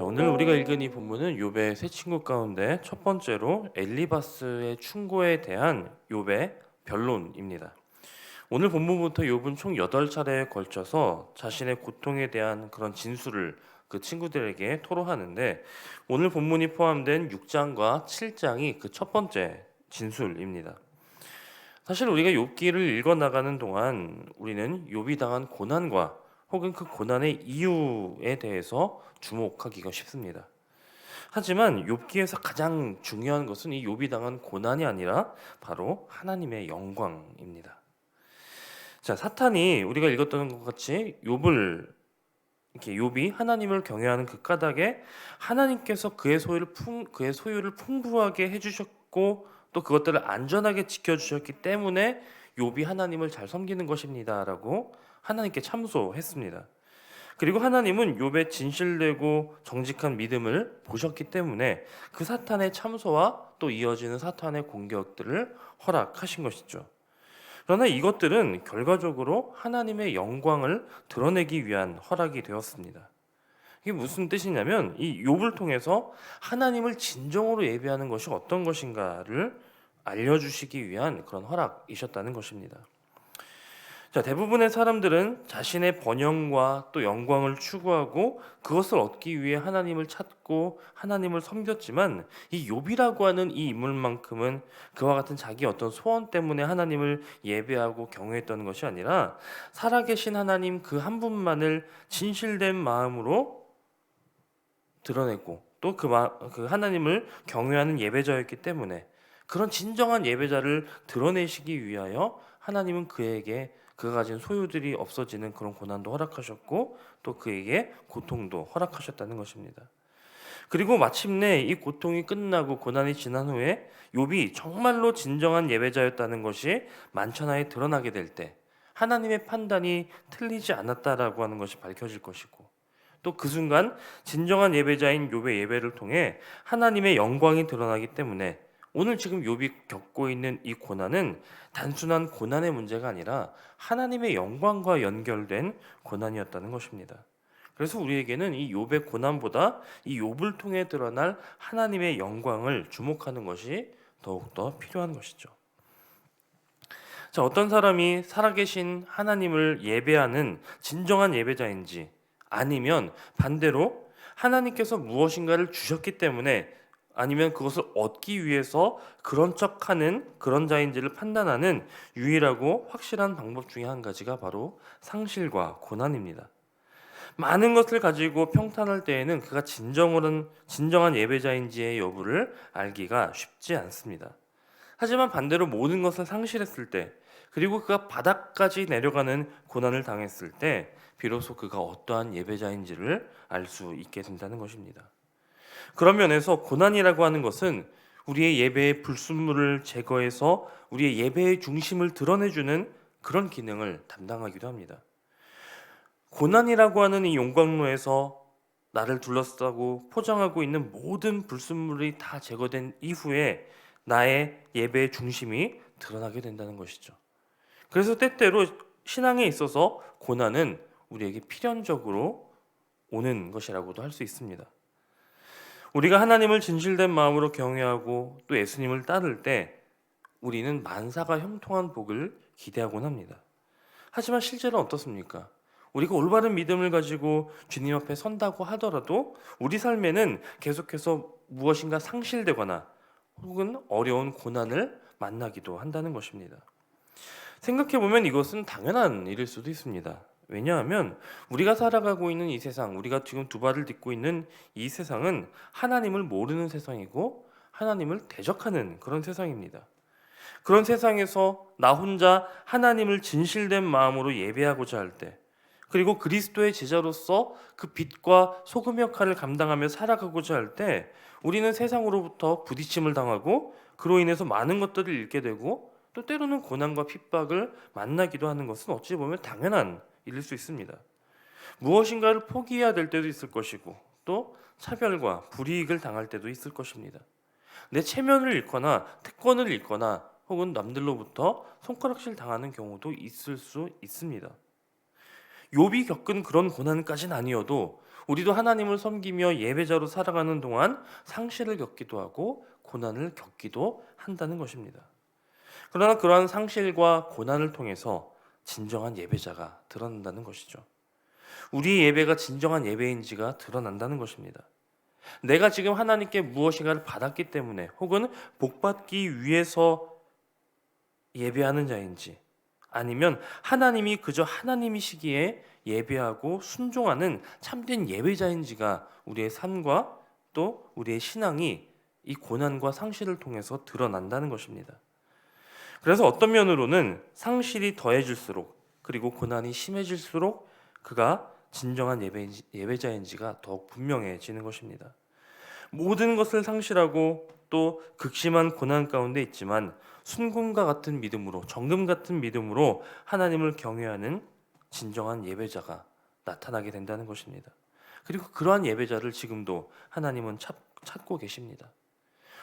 자, 오늘 우리가 읽은 이 본문은 욥의 세 친구 가운데 첫 번째로 엘리바스의 충고에 대한 욥의 변론입니다. 오늘 본문부터 욥은 총 8차례에 걸쳐서 자신의 고통에 대한 그런 진술을 그 친구들에게 토로하는데, 오늘 본문이 포함된 6장과 7장이 그 첫 번째 진술입니다. 사실 우리가 욥기를 읽어 나가는 동안 우리는 욥이 당한 고난과 혹은 그 고난의 이유에 대해서 주목하기가 쉽습니다. 하지만 욥기에서 가장 중요한 것은 이 욥이 당한 고난이 아니라 바로 하나님의 영광입니다. 자, 사탄이 우리가 읽었던 것 같이 욥을 이렇게 욥이 하나님을 경외하는 그 까닭에 하나님께서 그의 소유를 풍부하게 해주셨고 또 그것들을 안전하게 지켜주셨기 때문에 욥이 하나님을 잘 섬기는 것입니다라고 하나님께 참소했습니다. 그리고 하나님은 욥의 진실되고 정직한 믿음을 보셨기 때문에 그 사탄의 참소와 또 이어지는 사탄의 공격들을 허락하신 것이죠. 그러나 이것들은 결과적으로 하나님의 영광을 드러내기 위한 허락이 되었습니다. 이게 무슨 뜻이냐면 이 욥을 통해서 하나님을 진정으로 예배하는 것이 어떤 것인가를 알려주시기 위한 그런 허락이셨다는 것입니다. 자, 대부분의 사람들은 자신의 번영과 또 영광을 추구하고 그것을 얻기 위해 하나님을 찾고 하나님을 섬겼지만 이 욥이라고 하는 이 인물만큼은 그와 같은 자기 어떤 소원 때문에 하나님을 예배하고 경외했던 것이 아니라 살아계신 하나님 그 한 분만을 진실된 마음으로 드러냈고 또 그 하나님을 경외하는 예배자였기 때문에 그런 진정한 예배자를 드러내시기 위하여 하나님은 그에게 그가 가진 소유들이 없어지는 그런 고난도 허락하셨고 또 그에게 고통도 허락하셨다는 것입니다. 그리고 마침내 이 고통이 끝나고 고난이 지난 후에 욥이 정말로 진정한 예배자였다는 것이 만천하에 드러나게 될 때 하나님의 판단이 틀리지 않았다라고 하는 것이 밝혀질 것이고 또 그 순간 진정한 예배자인 욥의 예배를 통해 하나님의 영광이 드러나기 때문에 오늘 지금 욥이 겪고 있는 이 고난은 단순한 고난의 문제가 아니라 하나님의 영광과 연결된 고난이었다는 것입니다. 그래서 우리에게는 이 욥의 고난보다 이 욥을 통해 드러날 하나님의 영광을 주목하는 것이 더욱더 필요한 것이죠. 자, 어떤 사람이 살아계신 하나님을 예배하는 진정한 예배자인지 아니면 반대로 하나님께서 무엇인가를 주셨기 때문에 아니면 그것을 얻기 위해서 그런 척하는 그런 자인지를 판단하는 유일하고 확실한 방법 중에 한 가지가 바로 상실과 고난입니다. 많은 것을 가지고 평탄할 때에는 그가 진정한 예배자인지의 여부를 알기가 쉽지 않습니다. 하지만 반대로 모든 것을 상실했을 때 그리고 그가 바닥까지 내려가는 고난을 당했을 때 비로소 그가 어떠한 예배자인지를 알 수 있게 된다는 것입니다. 그런 면에서 고난이라고 하는 것은 우리의 예배의 불순물을 제거해서 우리의 예배의 중심을 드러내주는 그런 기능을 담당하기도 합니다. 고난이라고 하는 이 용광로에서 나를 둘러싸고 포장하고 있는 모든 불순물이 다 제거된 이후에 나의 예배의 중심이 드러나게 된다는 것이죠. 그래서 때때로 신앙에 있어서 고난은 우리에게 필연적으로 오는 것이라고도 할 수 있습니다. 우리가 하나님을 진실된 마음으로 경외하고 또 예수님을 따를 때 우리는 만사가 형통한 복을 기대하곤 합니다. 하지만 실제로 어떻습니까? 우리가 올바른 믿음을 가지고 주님 앞에 선다고 하더라도 우리 삶에는 계속해서 무엇인가 상실되거나 혹은 어려운 고난을 만나기도 한다는 것입니다. 생각해보면 이것은 당연한 일일 수도 있습니다. 왜냐하면 우리가 살아가고 있는 이 세상, 우리가 지금 두 발을 딛고 있는 이 세상은 하나님을 모르는 세상이고 하나님을 대적하는 그런 세상입니다. 그런 세상에서 나 혼자 하나님을 진실된 마음으로 예배하고자 할 때, 그리고 그리스도의 제자로서 그 빛과 소금 역할을 감당하며 살아가고자 할 때 우리는 세상으로부터 부딪힘을 당하고 그로 인해서 많은 것들을 잃게 되고 또 때로는 고난과 핍박을 만나기도 하는 것은 어찌 보면 당연한 일일 수 있습니다. 무엇인가를 포기해야 될 때도 있을 것이고 또 차별과 불이익을 당할 때도 있을 것입니다. 내 체면을 잃거나 특권을 잃거나 혹은 남들로부터 손가락질 당하는 경우도 있을 수 있습니다. 욥이 겪은 그런 고난까지는 아니어도 우리도 하나님을 섬기며 예배자로 살아가는 동안 상실을 겪기도 하고 고난을 겪기도 한다는 것입니다. 그러나 그러한 상실과 고난을 통해서 진정한 예배자가 드러난다는 것이죠. 우리의 예배가 진정한 예배인지가 드러난다는 것입니다. 내가 지금 하나님께 무엇인가를 받았기 때문에 혹은 복받기 위해서 예배하는 자인지, 아니면 하나님이 그저 하나님이시기에 예배하고 순종하는 참된 예배자인지가 우리의 삶과 또 우리의 신앙이 이 고난과 상실을 통해서 드러난다는 것입니다. 그래서 어떤 면으로는 상실이 더해질수록 그리고 고난이 심해질수록 그가 진정한 예배자인지가 더욱 분명해지는 것입니다. 모든 것을 상실하고 또 극심한 고난 가운데 있지만 순금과 같은 믿음으로, 정금 같은 믿음으로 하나님을 경외하는 진정한 예배자가 나타나게 된다는 것입니다. 그리고 그러한 예배자를 지금도 하나님은 찾고 계십니다.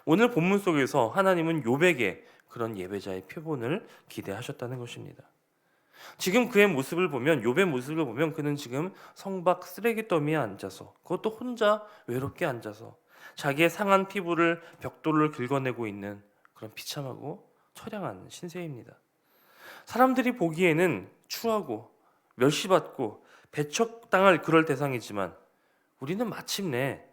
오늘 본문 속에서 하나님은 욥에게 그런 예배자의 표본을 기대하셨다는 것입니다. 지금 그의 모습을 보면, 욥의 모습을 보면 그는 지금 성박 쓰레기 더미에 앉아서, 그것도 혼자 외롭게 앉아서 자기의 상한 피부를 벽돌을 긁어내고 있는 그런 비참하고 처량한 신세입니다. 사람들이 보기에는 추하고 멸시받고 배척당할 그럴 대상이지만 우리는 마침내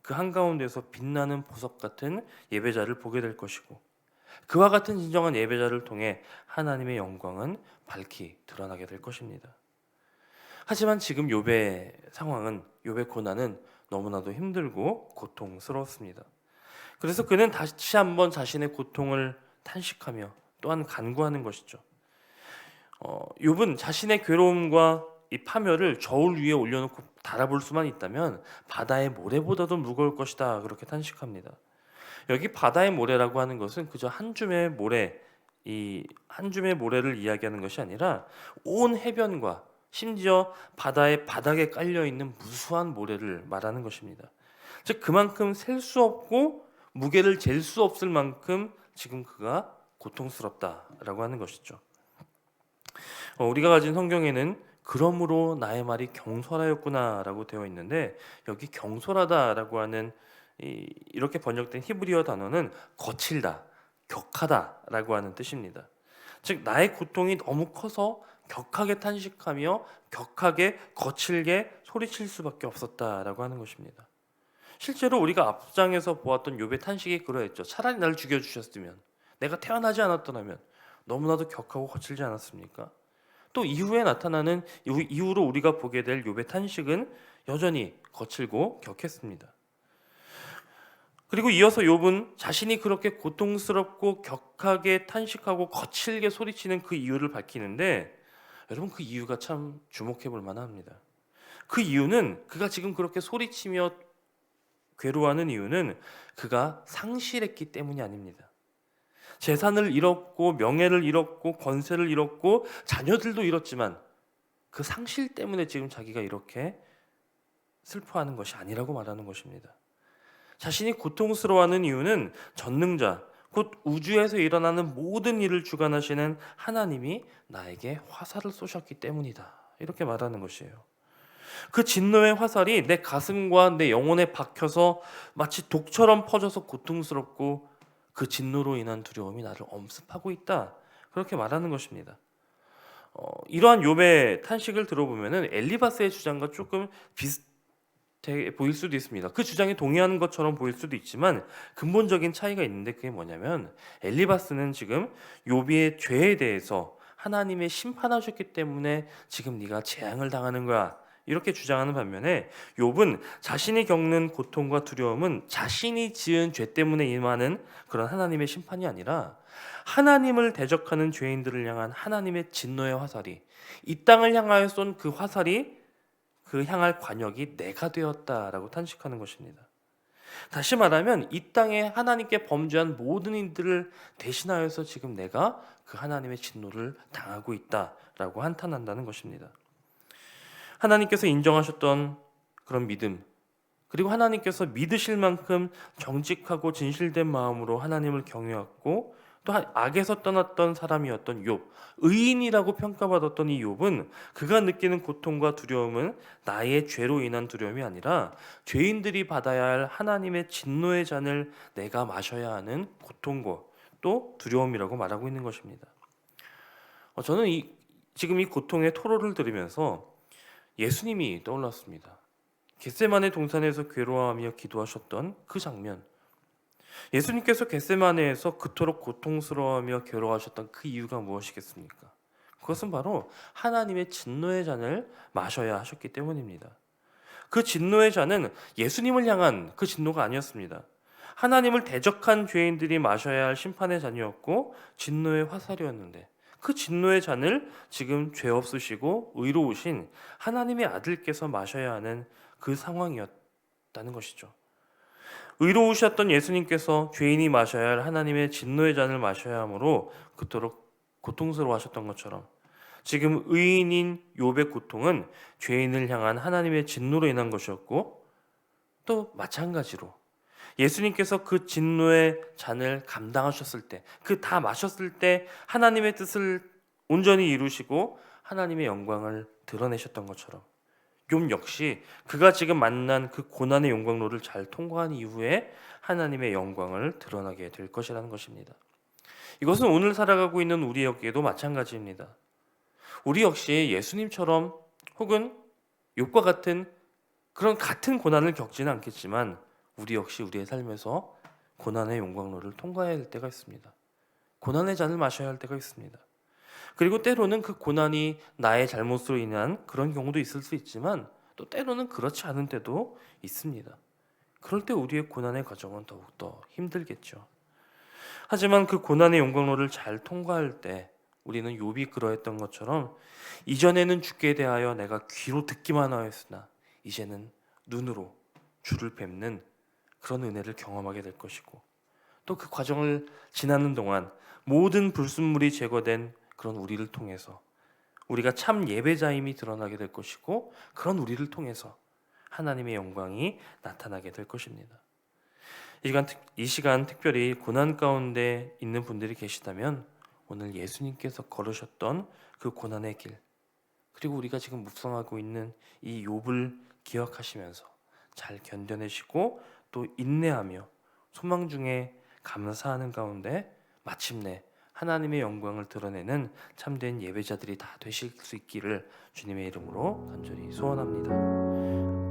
그 한가운데서 빛나는 보석 같은 예배자를 보게 될 것이고, 그와 같은 진정한 예배자를 통해 하나님의 영광은 밝히 드러나게 될 것입니다. 하지만 지금 욥의 상황은, 욥의 고난은 너무나도 힘들고 고통스러웠습니다. 그래서 그는 다시 한번 자신의 고통을 탄식하며 또한 간구하는 것이죠. 욥은 자신의 괴로움과 이 파멸을 저울 위에 올려놓고 달아볼 수만 있다면 바다의 모래보다도 무거울 것이다, 그렇게 탄식합니다. 여기 바다의 모래라고 하는 것은 그저 한 줌의 모래, 이 한 줌의 모래를 이야기하는 것이 아니라 온 해변과 심지어 바다의 바닥에 깔려 있는 무수한 모래를 말하는 것입니다. 즉 그만큼 셀 수 없고 무게를 잴 수 없을 만큼 지금 그가 고통스럽다라고 하는 것이죠. 우리가 가진 성경에는 그러므로 나의 말이 경솔하였구나라고 되어 있는데, 여기 경솔하다라고 하는 이렇게 번역된 히브리어 단어는 거칠다, 격하다라고 하는 뜻입니다. 즉 나의 고통이 너무 커서 격하게 탄식하며 격하게 거칠게 소리칠 수밖에 없었다라고 하는 것입니다. 실제로 우리가 앞장에서 보았던 욥의 탄식이 그러했죠. 차라리 나를 죽여주셨으면, 내가 태어나지 않았더라면. 너무나도 격하고 거칠지 않았습니까? 또 이후에 나타나는, 이후로 우리가 보게 될 욥의 탄식은 여전히 거칠고 격했습니다. 그리고 이어서 욥은 자신이 그렇게 고통스럽고 격하게 탄식하고 거칠게 소리치는 그 이유를 밝히는데, 여러분 그 이유가 참 주목해 볼 만합니다. 그 이유는, 그가 지금 그렇게 소리치며 괴로워하는 이유는 그가 상실했기 때문이 아닙니다. 재산을 잃었고 명예를 잃었고 권세를 잃었고 자녀들도 잃었지만 그 상실 때문에 지금 자기가 이렇게 슬퍼하는 것이 아니라고 말하는 것입니다. 자신이 고통스러워하는 이유는 전능자, 곧 우주에서 일어나는 모든 일을 주관하시는 하나님이 나에게 화살을 쏘셨기 때문이다, 이렇게 말하는 것이에요. 그 진노의 화살이 내 가슴과 내 영혼에 박혀서 마치 독처럼 퍼져서 고통스럽고 그 진노로 인한 두려움이 나를 엄습하고 있다, 그렇게 말하는 것입니다. 이러한 욥의 탄식을 들어보면은 엘리바스의 주장과 조금 비슷해 보일 수도 있습니다. 그 주장에 동의하는 것처럼 보일 수도 있지만 근본적인 차이가 있는데, 그게 뭐냐면 엘리바스는 지금 욥의 죄에 대해서 하나님의 심판하셨기 때문에 지금 네가 재앙을 당하는 거야, 이렇게 주장하는 반면에 욥은 자신이 겪는 고통과 두려움은 자신이 지은 죄 때문에 임하는 그런 하나님의 심판이 아니라 하나님을 대적하는 죄인들을 향한 하나님의 진노의 화살이, 이 땅을 향하여 쏜 그 화살이, 그 향할 관역이 내가 되었다라고 탄식하는 것입니다. 다시 말하면 이 땅에 하나님께 범죄한 모든 이들을 대신하여서 지금 내가 그 하나님의 진노를 당하고 있다라고 한탄한다는 것입니다. 하나님께서 인정하셨던 그런 믿음, 그리고 하나님께서 믿으실 만큼 정직하고 진실된 마음으로 하나님을 경외하고 또 악에서 떠났던 사람이었던 욥, 의인이라고 평가받았던 이 욥은 그가 느끼는 고통과 두려움은 나의 죄로 인한 두려움이 아니라 죄인들이 받아야 할 하나님의 진노의 잔을 내가 마셔야 하는 고통과 또 두려움이라고 말하고 있는 것입니다. 저는 지금 이 고통의 토로를 들으면서 예수님이 떠올랐습니다. 겟세마네 동산에서 괴로워하며 기도하셨던 그 장면, 예수님께서 겟세마네에서 그토록 고통스러워하며 괴로워하셨던 그 이유가 무엇이겠습니까? 그것은 바로 하나님의 진노의 잔을 마셔야 하셨기 때문입니다. 그 진노의 잔은 예수님을 향한 그 진노가 아니었습니다. 하나님을 대적한 죄인들이 마셔야 할 심판의 잔이었고 진노의 화살이었는데, 그 진노의 잔을 지금 죄 없으시고 의로우신 하나님의 아들께서 마셔야 하는 그 상황이었다는 것이죠. 의로우셨던 예수님께서 죄인이 마셔야 할 하나님의 진노의 잔을 마셔야 하므로 그토록 고통스러워하셨던 것처럼, 지금 의인인 욥의 고통은 죄인을 향한 하나님의 진노로 인한 것이었고, 또 마찬가지로 예수님께서 그 진노의 잔을 감당하셨을 때, 그 다 마셨을 때 하나님의 뜻을 온전히 이루시고 하나님의 영광을 드러내셨던 것처럼, 욥 역시 그가 지금 만난 그 고난의 용광로를 잘 통과한 이후에 하나님의 영광을 드러나게 될 것이라는 것입니다. 이것은 오늘 살아가고 있는 우리에게도 마찬가지입니다. 우리 역시 예수님처럼 혹은 욥과 같은 그런 같은 고난을 겪지는 않겠지만, 우리 역시 우리의 삶에서 고난의 용광로를 통과해야 할 때가 있습니다. 고난의 잔을 마셔야 할 때가 있습니다. 그리고 때로는 그 고난이 나의 잘못으로 인한 그런 경우도 있을 수 있지만, 또 때로는 그렇지 않은 때도 있습니다. 그럴 때 우리의 고난의 과정은 더욱더 힘들겠죠. 하지만 그 고난의 용광로를 잘 통과할 때 우리는 욥이 그러했던 것처럼, 이전에는 주께 대하여 내가 귀로 듣기만 하였으나 이제는 눈으로 주를 뵙는 그런 은혜를 경험하게 될 것이고, 또 그 과정을 지나는 동안 모든 불순물이 제거된 그런 우리를 통해서 우리가 참 예배자임이 드러나게 될 것이고, 그런 우리를 통해서 하나님의 영광이 나타나게 될 것입니다. 이 시간 특별히 고난 가운데 있는 분들이 계시다면, 오늘 예수님께서 걸으셨던 그 고난의 길, 그리고 우리가 지금 묵상하고 있는 이 욥을 기억하시면서 잘 견뎌내시고 또 인내하며 소망 중에 감사하는 가운데 마침내 하나님의 영광을 드러내는 참된 예배자들이 다 되실 수 있기를 주님의 이름으로 간절히 소원합니다.